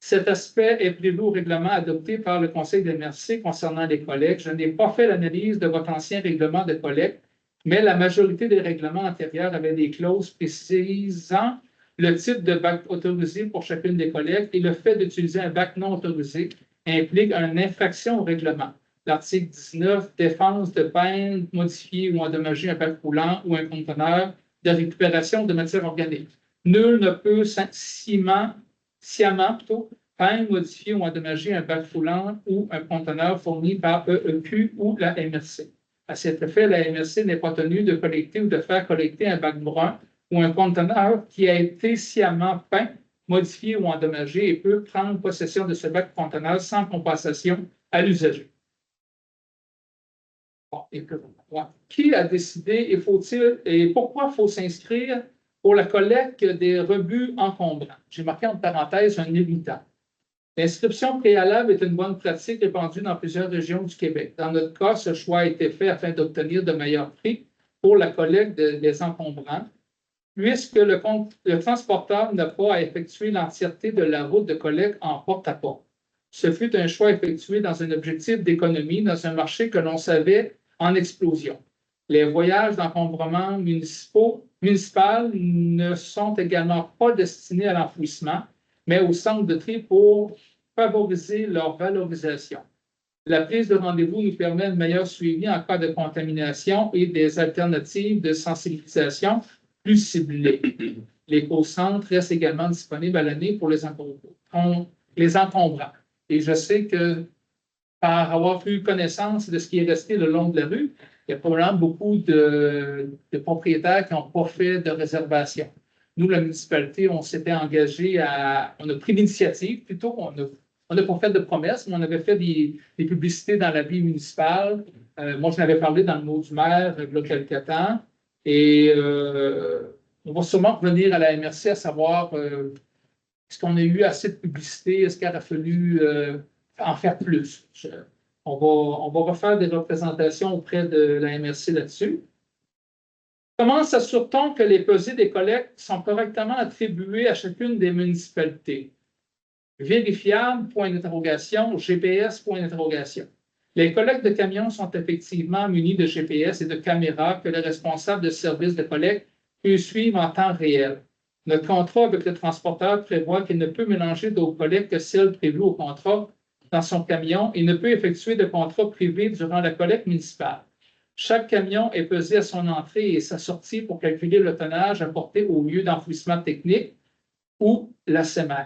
cet aspect est prévu au règlement adopté par le Conseil de MRC concernant les collectes. Je n'ai pas fait l'analyse de votre ancien règlement de collecte, mais la majorité des règlements antérieurs avaient des clauses précisant le type de bac autorisé pour chacune des collectes et le fait d'utiliser un bac non autorisé implique une infraction au règlement. L'article 19, défense de peine, modifier ou endommager un bac roulant ou un conteneur de récupération de matière organique. Nul ne peut sciemment peindre, modifier ou endommager un bac roulant ou un conteneur fourni par EEQ ou la MRC. À cet effet, la MRC n'est pas tenue de collecter ou de faire collecter un bac brun ou un conteneur qui a été sciemment peint, modifié ou endommagé et peut prendre possession de ce bac conteneur sans compensation à l'usager. Bon, qui a décidé et pourquoi faut s'inscrire pour la collecte des rebuts encombrants? J'ai marqué en parenthèse un irritant. L'inscription préalable est une bonne pratique répandue dans plusieurs régions du Québec. Dans notre cas, ce choix a été fait afin d'obtenir de meilleurs prix pour la collecte des encombrants, puisque le transporteur n'a pas à effectuer l'entièreté de la route de collecte en porte-à-porte. Ce fut un choix effectué dans un objectif d'économie dans un marché que l'on savait en explosion. Les voyages d'encombrement municipal ne sont également pas destinés à l'enfouissement, mais au centre de tri pour favoriser leur valorisation. La prise de rendez-vous nous permet un meilleur suivi en cas de contamination et des alternatives de sensibilisation plus ciblées. L'éco-centre reste également disponible à l'année pour les encombrants. Et je sais que par avoir eu connaissance de ce qui est resté le long de la rue, il y a probablement beaucoup de propriétaires qui n'ont pas fait de réservation. Nous, la municipalité, on s'était engagé on a pris l'initiative, plutôt on n'a pas fait de promesses, mais on avait fait des publicités dans la vie municipale. Moi, je n'avais parlé dans le mot du maire il y a quelques temps. Et on va sûrement revenir à la MRC à savoir est-ce qu'on a eu assez de publicité, est-ce qu'il aurait fallu en faire plus. On va refaire des représentations auprès de la MRC là-dessus. Comment s'assure-t-on que les pesées des collectes sont correctement attribuées à chacune des municipalités? Vérifiable, point d'interrogation, GPS, point d'interrogation. Les collectes de camions sont effectivement munis de GPS et de caméras que le responsable de service de collecte peut suivre en temps réel. Le contrat avec le transporteur prévoit qu'il ne peut mélanger d'eau collecte que celle prévue au contrat dans son camion et ne peut effectuer de contrat privé durant la collecte municipale. Chaque camion est pesé à son entrée et sa sortie pour calculer le tonnage apporté au lieu d'enfouissement technique ou la SEMER.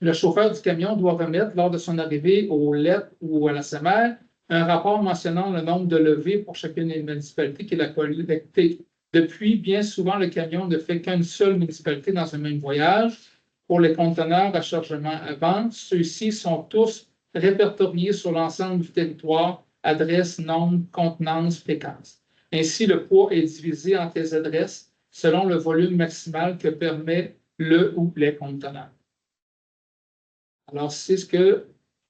Le chauffeur du camion doit remettre, lors de son arrivée au LET ou à la SEMER, un rapport mentionnant le nombre de levées pour chacune des municipalités qu'il a collectées. Depuis, bien souvent, le camion ne fait qu'une seule municipalité dans un même voyage. Pour les conteneurs à chargement à vente, ceux-ci sont tous répertoriés sur l'ensemble du territoire, adresse, nombre, contenance, fréquence. Ainsi, le poids est divisé entre les adresses selon le volume maximal que permet le ou les conteneurs. Alors, c'est ce que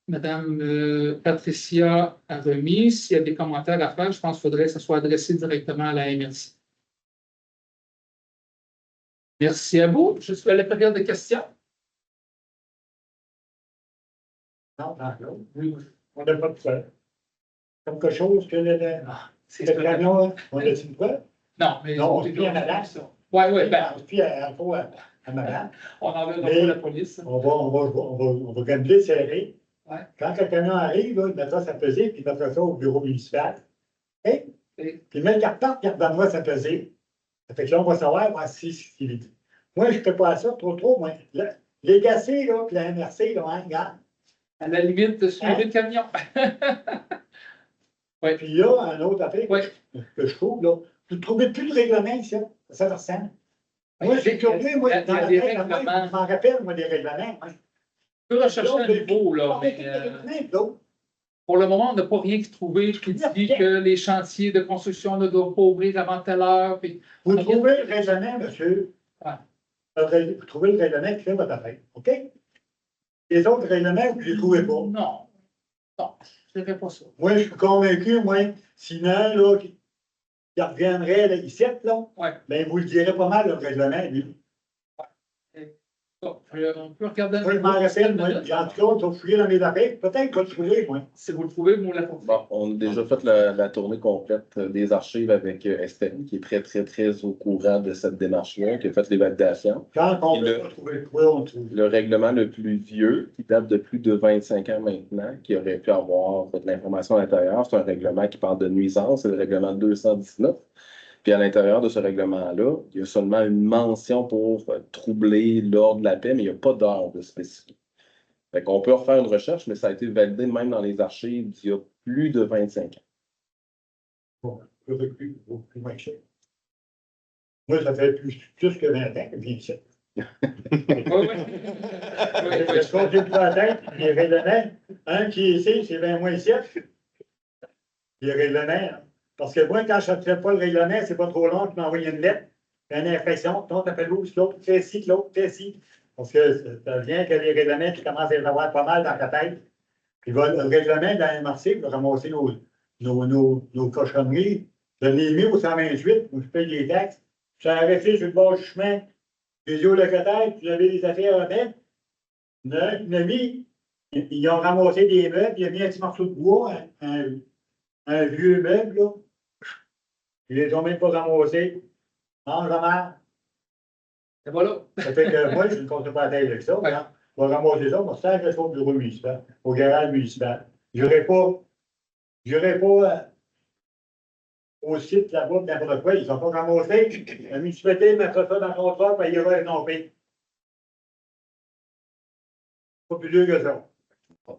Mme Patricia a remis. S'il y a des commentaires à faire, je pense qu'il faudrait que ça soit adressé directement à la MRC. Merci à vous. Je suis à la période de questions. Non, oui, on n'a pas de quoi. Quelque chose que C'est le camion, on a dit quoi? Non, mais Non, on se plie à madame. Oui, oui, ben, On se plie à madame. on enverra Mais- pas la police. On va gambler serré. Ouais. Quand le camion arrive, là, il mettra sa pesée, puis il mettra ça au bureau municipal. OK? Et- Puis même qu'il reparte, il redonne-moi sa pesée. Ça fait que là, on va savoir, moi, si ce qu'il dit. Moi, je ne fais pas ça trop, moi. Les gassés, là, puis la MRC, là, hein, regarde. À la limite de suivre le camion. Puis là, un autre affaire Oui. que je trouve, là, vous ne trouvez plus de règlement ici, ça ressemble. Moi, j'ai curieux, moi, Il y a dans la des tête, moi, règlements. je m'en rappelle, moi, des règlements. On peut rechercher un niveau, là, mais pour le moment, on n'a pas rien qui trouvé qui dit que les chantiers de construction ne doivent pas ouvrir avant telle heure. Puis... Vous trouvez le règlement, monsieur? Ouais. Vous trouvez le règlement qui fait votre affaire, OK? Les autres règlements, vous ne les trouvez pas. Non, je ne dirais pas ça. Moi, je suis convaincu, moi, sinon, là, il reviendrait là, ici, là, Ouais. ben, vous le direz pas mal, le règlement, lui. Bon, on peut regarder. Moi, je m'en rappelle, moi, en tout cas, on va fouiller dans mes affaires, peut-être que je vais le trouver, moi. Si vous le trouvez, vous la trouvez. Bon, on a déjà fait la tournée complète des archives avec Estelle, qui est très, très, très au courant de cette démarche-là, qui a fait les validations. Quand on Et peut le- pas trouver quoi, on trouve. Le règlement le plus vieux, qui date de plus de 25 ans maintenant, qui aurait pu avoir de l'information à l'intérieur, c'est un règlement qui parle de nuisance, c'est le règlement 219. Puis à l'intérieur de ce règlement-là, il y a seulement une mention pour troubler l'ordre de la paix, mais il n'y a pas d'ordre spécifique. Fait qu'on peut refaire une recherche, mais ça a été validé même dans les archives d'il y a plus de 25 ans. Bon, je veux plus moins cher. Moi, ça fait plus que 20 ans que je viens ici. Oui, oui. Je compte une fois la tête, les règlements, un qui est ici, c'est 20 mois ici. Les règlements, hein. Parce que moi, quand je ne fais pas le règlement, c'est pas trop long, tu m'envoies une lettre, une infraction, ton t'appelles où, l'autre, fais ci, l'autre, fais ci. Parce que ça vient que les règlements, tu commences à les avoir pas mal dans ta tête. Puis le règlement de la MRC, il va ramasser nos cochonneries. Je l'ai mis au 128, où je paye les taxes. Je suis arrêté sur le bord du chemin, les yeux locataires, puis j'avais des affaires à mettre. Il a mis, ils ont ramassé des meubles, il a mis un petit morceau de bois, un vieux meuble, là. Ils les ont même pas ramassés. Mange la merde. Et voilà. Ça fait que moi, je ne compte pas la tête avec ça. Ouais. Hein. Je vais ramasser ça, moi, ça reste au bureau municipal, au garage municipal. Je n'irai pas au site là-bas, n'importe quoi. Ils ne sont pas ramassés. La municipalité mettra ça dans le contrat, puis il y aura non payé. Pas plus dur que ça. Ouais.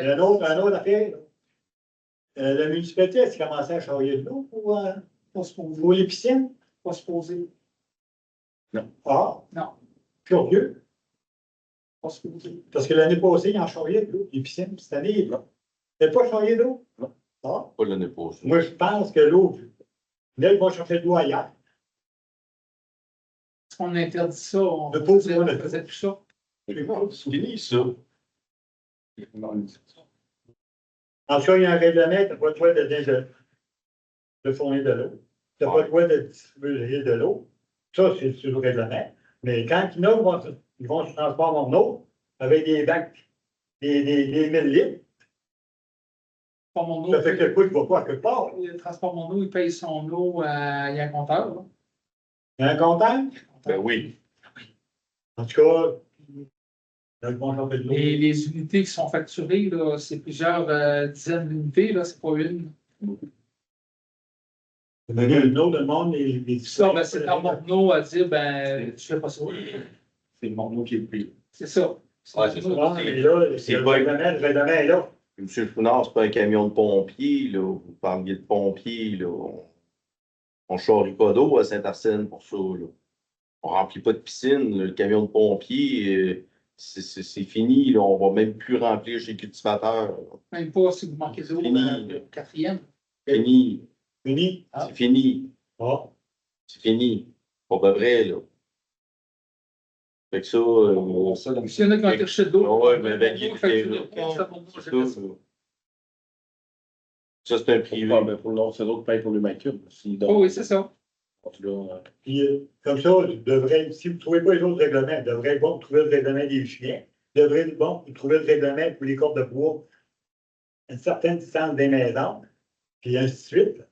Il y a une autre affaire. La municipalité, est-ce qu'elle commençait à charrier de l'eau pour les piscines? Pas se poser. Ah, Non. curieux. Pas se poser. Parce que l'année passée, ils en charriaient de l'eau, les piscines. Cette année, il n'y a pas charrié d'eau? Non. Ah. Pas l'année passée. Moi, je pense que l'eau, là, ils vont chercher de l'eau ailleurs. Est-ce qu'on interdit ça? On Le pauvre, on le faisait plus ça. C'est fini, ça. En tout cas, il y a un règlement, tu n'as pas le choix de fournir de l'eau. t'as pas le droit de distribuer de l'eau. Ça, c'est sur le règlement. Mais quand ils vont se transformer en eau avec des bacs, des 1000 litres, Transport mon eau, ça fait que le coup, tu vas pas à quelque part. le transport mon eau, il paye son eau, il y a un compteur. Là. Il y a un compteur? Ben oui. En tout cas, dans le bon genre de l'eau. Les unités qui sont facturées, là, c'est plusieurs dizaines d'unités, là, c'est pas une. Il y a une autre demande, les Ça, ben, c'est dans mon eau à dire, ben, je fais pas ça. C'est mon eau qui est le plus. C'est ça. Ouais, c'est ça. Ah, mais là, C'est le pas- règlement est là. Monsieur Founard, c'est pas un camion de pompiers, là. Vous parliez de pompiers, là. On charrie pas d'eau à Saint-Arsène pour ça, là. On remplit pas de piscine, là. Le camion de pompiers, c'est fini, là. On va même plus remplir chez les cultivateurs. Même pas si vous manquez d'eau, Fini. quatrième. Fini. Fini. Ah. C'est fini. Ah. C'est fini. Pas de vrai, là. Fait que ça, S'il y en a qui ont été chercher de l'eau, ouais, mais ben, il est facturé, fait, ça, pour moi, c'est je ça, fais ça. ça, c'est un privé. Ah, ben, pour non, c'est d'autres payent pour le macule. Oh, oui, c'est ça. Puis, comme ça, si vous ne trouvez pas les autres règlements, vous devrez bon trouver le règlement des chiens. Vous devrez bon trouver le règlement pour les cordes de bois à une certaine distance des maisons, puis ainsi de suite.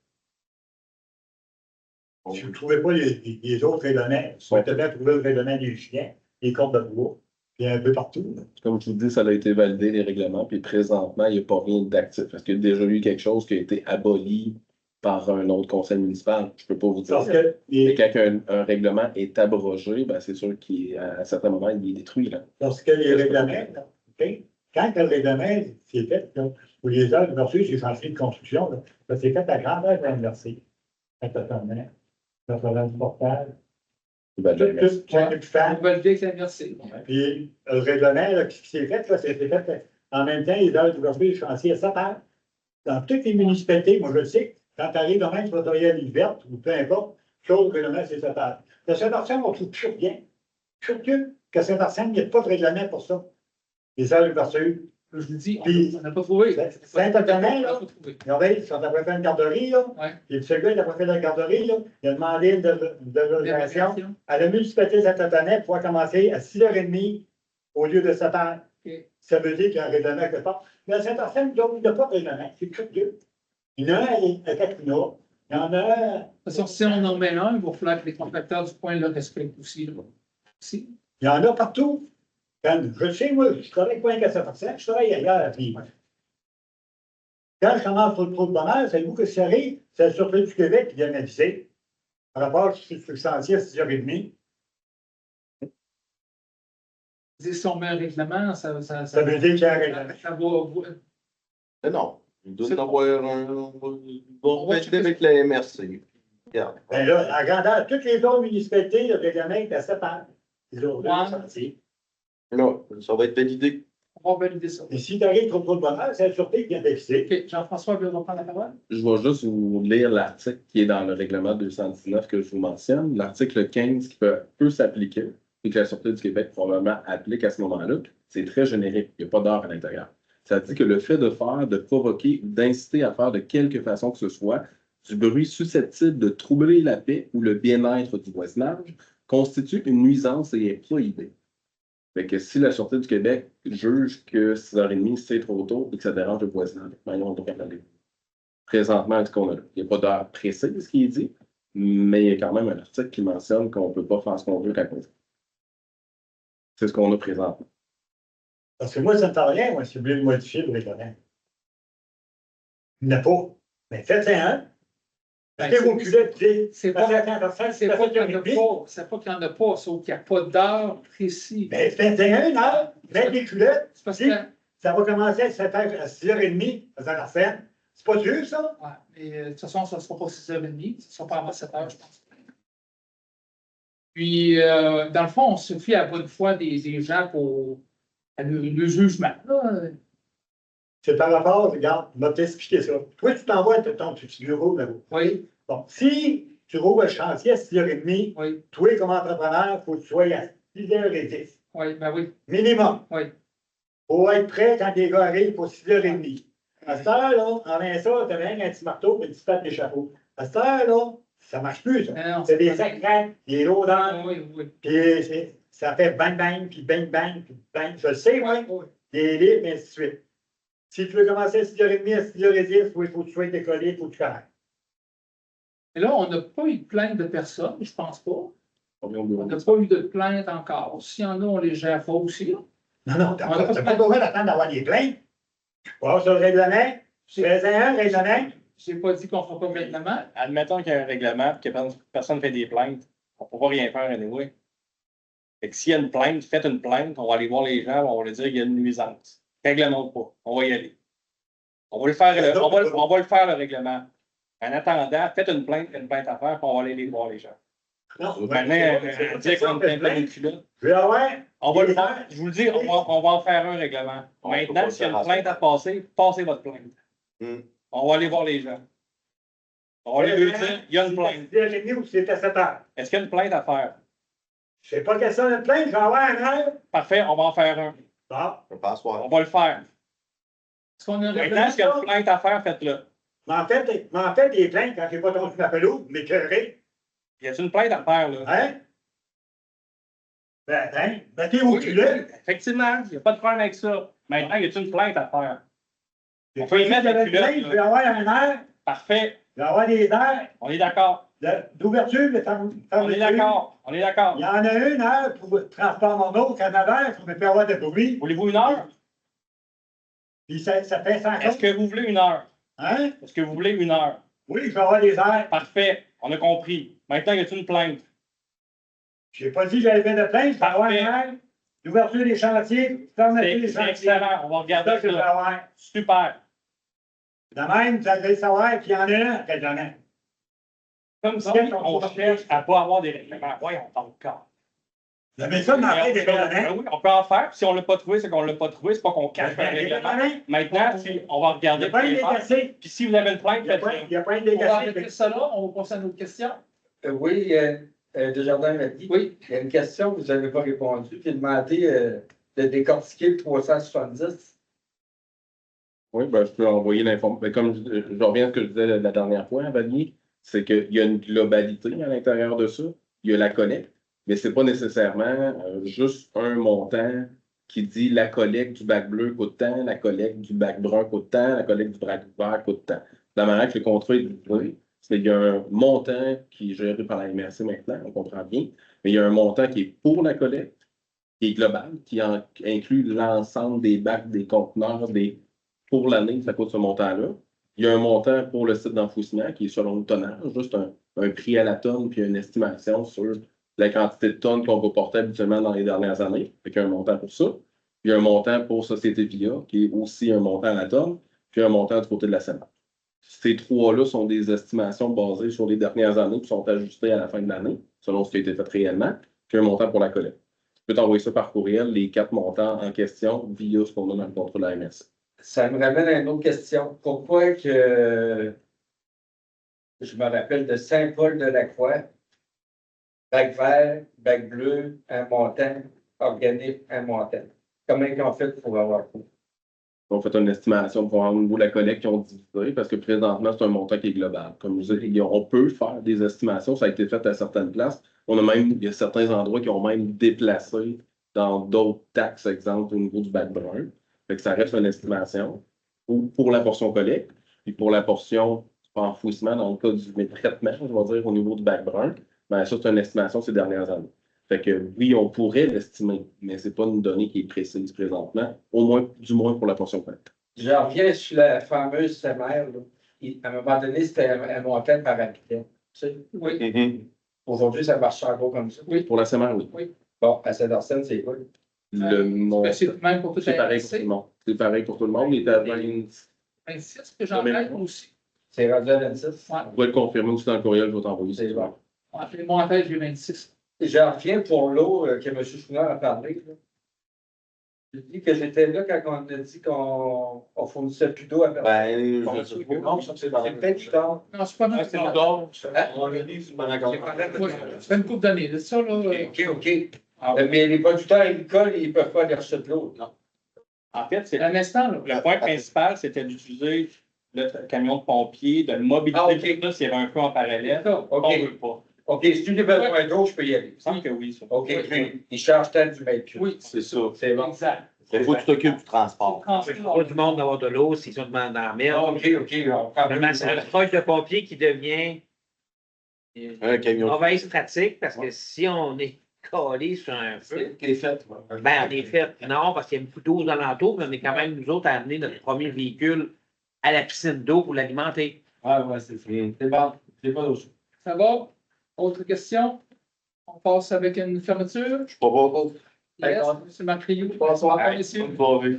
Si vous ne trouvez pas les autres règlements, vous devez trouver le règlement des chiens, les cordes de bois, puis un peu partout. Comme je vous dis, ça a été validé, les règlements, puis présentement, il n'y a pas rien d'actif. Est-ce qu'il y a déjà eu quelque chose qui a été aboli par un autre conseil municipal? Je ne peux pas vous dire. Parce que Mais quand un règlement est abrogé, ben, c'est sûr qu'à un certain moment, il est détruit. Là. Parce que les règlements, là, OK? Quand le règlement c'est fait, là, pour les heures universitaires, c'est chantier de construction, là, c'est fait à grandeur de l'université. Totalement. Le problème du portage. Ben, Tout le On fan. va le dire avec la merci. Puis le règlement, là, ce qui s'est fait, là, c'est fait en même temps, les heures d'ouverture du chantier à 7 heures. Dans toutes les municipalités, moi je le sais, quand tu arrives demain, tu vas travailler à l'île verte ou peu importe, chose le règlement, c'est 7 heures. À Saint-Arsène, on trouve toujours bien. Toujours qu'à Saint-Arsène, il n'y a pas de règlement pour ça. Les heures d'ouverture. Je vous dis, Puis, on n'a pas trouvé. Saint-Antonin, là, On n'a pas trouvé. regardez, ils sont après fait une garderie, là. Ouais. Et puis celui-là, il a pas fait la garderie, là. Il a demandé une dérogation à la municipalité de Saint-Antonin pour pouvoir commencer à 6h30 au lieu de 7h. Ok. Ça veut dire qu'il y a un règlement quelque part. Mais à Saint-Arsène, il n'y a pas de règlement. C'est curieux. Il y en a un à Catrina. Il y en a un. De toute façon, si on en met un, il va falloir que les contracteurs du coin le respectent aussi. Là. Aussi. Il y en a partout. Quand, je sais, moi, je travaille pas qu'à Saint-Arsène, je travaille ailleurs à Prima. Quand je commence sur le trou de bonheur, savez-vous que ça arrive? C'est la Sûreté du Québec qui vient m'aviser. Par rapport à ce chantier à 6h30. Si on met un règlement, ça Ça veut dire qu'il y a un règlement. Ça va. Mais non, il doit C'est en avoir un. Bon, valider avec la MRC. Regarde. Ben là, à grandeur, toutes les autres municipalités, le règlement est à 7 heures. Les autres chantiers. Là, ça va être validé. On va valider ça. Et si tu arrives trop de bonheur, c'est la Sûreté qui vient d'aviser. OK, Jean-François veut reprendre la parole? Je vais juste vous lire l'article qui est dans le règlement 219 que je vous mentionne. L'article 15 qui peut s'appliquer et que la Sûreté du Québec probablement applique à ce moment-là. C'est très générique. Il n'y a pas d'heure à l'intérieur. Ça dit que le fait de faire, de provoquer ou d'inciter à faire de quelque façon que ce soit du bruit susceptible de troubler la paix ou le bien-être du voisinage constitue une nuisance et est prohibé. Fait que si la Sûreté du Québec juge que 6h30, c'est trop tôt et que ça dérange le voisinage, ben, ils ont le droit d'aller. Présentement, ce qu'on a là. Il n'y a pas d'heure précise qui est dit, mais il y a quand même un article qui mentionne qu'on ne peut pas faire ce qu'on veut quand on dit. C'est ce qu'on a présentement. Parce que moi, ça ne me fait rien, moi, si vous voulez le modifier, le règlement. Il n'y en a pas. Mais faites-en un. Mettez vos culottes, C'est pas qu'il n'y en a pas, c'est c'est pas qu'il n'y en a pas, sauf qu'il n'y a pas d'heure précise. Mais faites-en un, heure. Mettez les culottes. C'est parce Si. que. Ça va commencer à 7h, à 6h30 à Saint-Arsène. C'est pas dur, ça? Ouais, mais de toute façon, ça ne sera pas 6h30, ça sera pas avant 7h, je pense. Puis, dans le fond, on se fie à la bonne foi des gens pour le jugement. Là. C'est par rapport, regarde, je vais t'expliquer ça. Toi, tu t'envoies ton petit bureau là-haut. Oui, Bon, si tu rouvres le chantier à 6h30, oui, toi, comme entrepreneur, il faut que tu sois à 6h10. oui, ben oui, Minimum. oui. Pour être prêt quand les gars arrivent pour 6h30. À cette heure, là, en main ça, tu as rien qu'un petit marteau et tu tapes les chapeaux. À cette heure, là, Ça marche plus, ça. Non, C'est des secrets, des l'odeur, Oui, oui. puis ça fait bang bang, puis bang bang, puis bang. Je le sais, moi, des livres, et ainsi de suite. Si tu veux commencer à 6h30, à 6h10, il faut que tu sois décollé, il faut que tu travailles. Mais là, on n'a pas eu de plainte de personne, je pense pas. On n'a pas eu de plainte encore. S'il y en a, on les gère pas aussi. Là. Non, t'as pas besoin d'attendre d'avoir des plaintes. Passe sur le règlement, fais un règlement. J'ai pas dit qu'on ne fera pas maintenant. Admettons qu'il y a un règlement et que personne ne fait des plaintes, on ne peut pas rien faire anyway. Fait que s'il y a une plainte, faites une plainte, on va aller voir les gens, on va leur dire qu'il y a une nuisance. Règlement pas, on va y aller. On va le faire, on va le faire le règlement. En attendant, faites une plainte à faire, puis on va aller les voir les gens. Non, Maintenant, dire qu'on ne pas une culotte. Je vais avoir. On va le faire. Je vous le dis, on va en faire un règlement. Maintenant, s'il y a une plainte à passer, passez votre plainte. On va aller voir les gens. On va aller leur dire, il y a une plainte. C'est à 7 heures. Est-ce qu'il y a une plainte à faire? Je sais pas question de plainte, je vais avoir un heure. Parfait, on va en faire un. Bon. Je passe soir. On va le faire. Est-ce qu'on a Maintenant, s'il y a une plainte à faire, faites-le. M'en fait des plaintes quand j'ai pas ton ma pelouse, m'écœurer. Y a-t-il une plainte à faire, là? Hein? Ben, t'es au culot. Effectivement, il n'y a pas de problème avec ça. Maintenant, y a-t-il une plainte à faire? On peut y Si mettre la j'avais une culotte, plainte, là. je vais avoir un heure, Parfait. je vais avoir des heures On est d'accord. d'ouverture, de On est d'accord. On est d'accord. Il y en a une heure pour transport mon eau, qu'en avant, pour ne pas avoir de bruit. Voulez-vous une heure? Puis ça fait 100 Est-ce que vous voulez une heure? Hein? Est-ce que vous voulez une heure? Oui, je vais avoir des heures. Parfait. On a compris. Maintenant, y a-t-il une plainte? Je n'ai pas dit que j'avais fait de plainte, je vais avoir une heure d'ouverture des chantiers, fermeture des C'est chantiers. excellent. On va C'est ça regarder que je vais ça. avoir. Super. De même, vous allez savoir qu'il y en a un règlement. Comme ça, on cherche à ne pas avoir des règlements. Voyons, encore. Mais ça, m'en fait des règlements. Oui, on peut en faire. Si on ne l'a pas trouvé, c'est qu'on ne l'a pas trouvé. C'est pas qu'on cache un règlement. Maintenant, on va Il regarder. n'y a pas une décassée. Puis si vous avez une plainte, Il n'y a pas faites-le. il y a pas une On va décassée. arrêter ça là. On va passer à notre question. Oui, Desjardins m'a dit. Oui. Il y a une question que vous n'avez pas répondu, puis demandé de décortiquer le 370. Oui, ben, je peux envoyer l'information. Comme je reviens à ce que je disais la dernière fois, Valier, c'est qu'il y a une globalité à l'intérieur de ça. Il y a la collecte, mais ce n'est pas nécessairement juste un montant qui dit la collecte du bac bleu coûte tant, la collecte du bac brun coûte tant, la collecte du bac vert coûte tant. De la manière que le contrat est divisé, c'est qu'il y a un montant qui est géré par la MRC maintenant, on comprend bien, mais il y a un montant qui est pour la collecte, qui est global, qui inclut l'ensemble des bacs, des conteneurs, pour l'année, ça coûte ce montant-là. Il y a un montant pour le site d'enfouissement qui est selon le tonnage, juste un prix à la tonne, puis une estimation sur la quantité de tonnes qu'on va porter habituellement dans les dernières années. Fait qu'il y a un montant pour ça. Il y a un montant pour Société Via, qui est aussi un montant à la tonne, puis un montant du côté de la Sénat. Ces trois-là sont des estimations basées sur les dernières années qui sont ajustées à la fin de l'année, selon ce qui a été fait réellement, puis un montant pour la collecte. Tu peux t'envoyer ça par courriel, les 4 montants en question, via ce qu'on a dans le contrat de la MRC. Ça me ramène à une autre question. Pourquoi que je me rappelle de Saint-Paul-de-la-Croix, bac vert, bac bleu, un montant, organique, un montant. Comment ils ont fait pour avoir ça? On fait une estimation pour voir au niveau de la collecte qu'ils ont divisé, parce que présentement, c'est un montant qui est global. Comme je disais, on peut faire des estimations, ça a été fait à certaines places. Il y a certains endroits qui ont même déplacé dans d'autres taxes, exemple, au niveau du bac brun. Fait que ça reste une estimation pour la portion collecte, puis pour la portion enfouissement, dans le cas du traitement, je vais dire, au niveau du bac brun, ben ça, c'est une estimation ces dernières années. Fait que oui, on pourrait l'estimer, mais ce n'est pas une donnée qui est précise présentement, du moins pour la portion collecte. Je reviens sur la fameuse SEMER. À un moment donné, c'était un montant par habitant. Tu sais? Oui. Aujourd'hui, ça marche encore comme ça. Oui. Pour la semaine, oui. Bon, à Saint-Arsène, c'est quoi? C'est même pour tout C'est pareil pour tout le monde. C'est pareil pour tout le monde. Il est à 26 que j'en ai aussi. C'est rendu à 26. Ouais. On va le confirmer aussi dans le courriel, je vais t'envoyer. C'est bon. Ouais, moi, en tête, j'ai 26. Je reviens pour l'eau que M. Chouinard a parlé. Là. Je dis que j'étais là quand on a dit qu'on fournissait plus d'eau à personne. C'est peut-être du temps. Non, c'est pas mal. C'est d'or. C'est une couple d'années. C'est ça, là. OK. Mais les producteurs agricoles, ils ne peuvent pas aller acheter de l'eau. Non. En fait, Un instant, là. le point principal, c'était d'utiliser le camion de pompier, de le mobiliser, Ah, ok. tout ça, s'il y avait un feu en parallèle. D'accord. OK. On veut pas. OK, si tu n'as besoin d'eau, je peux y aller. Il me semble que oui, ça. OK, puis il charge tant du mètre cube. Oui, C'est ça. C'est bon. exact. Il faut que tu t'occupes du transport. Il faut pas du monde d'avoir de l'eau s'ils sont dans la merde. OK, OK. on prend Finalement, c'est un proche de pompier qui devient Un une camion. mauvaise pratique parce que si on est collé sur un feu, C'est fait. ben on est fait. Non, parce qu'il y a beaucoup d'eau dans l'entour, mais on est quand même nous autres à amener notre premier véhicule à la piscine d'eau pour l'alimenter. Ouais, c'est ça. C'est bon. C'est pas d'eau. Ça va? Autre question? On passe avec une fermeture. Je suis pas bon. Yes, M. Macriou. Bonsoir. Bonsoir, messieurs. Bonne soirée.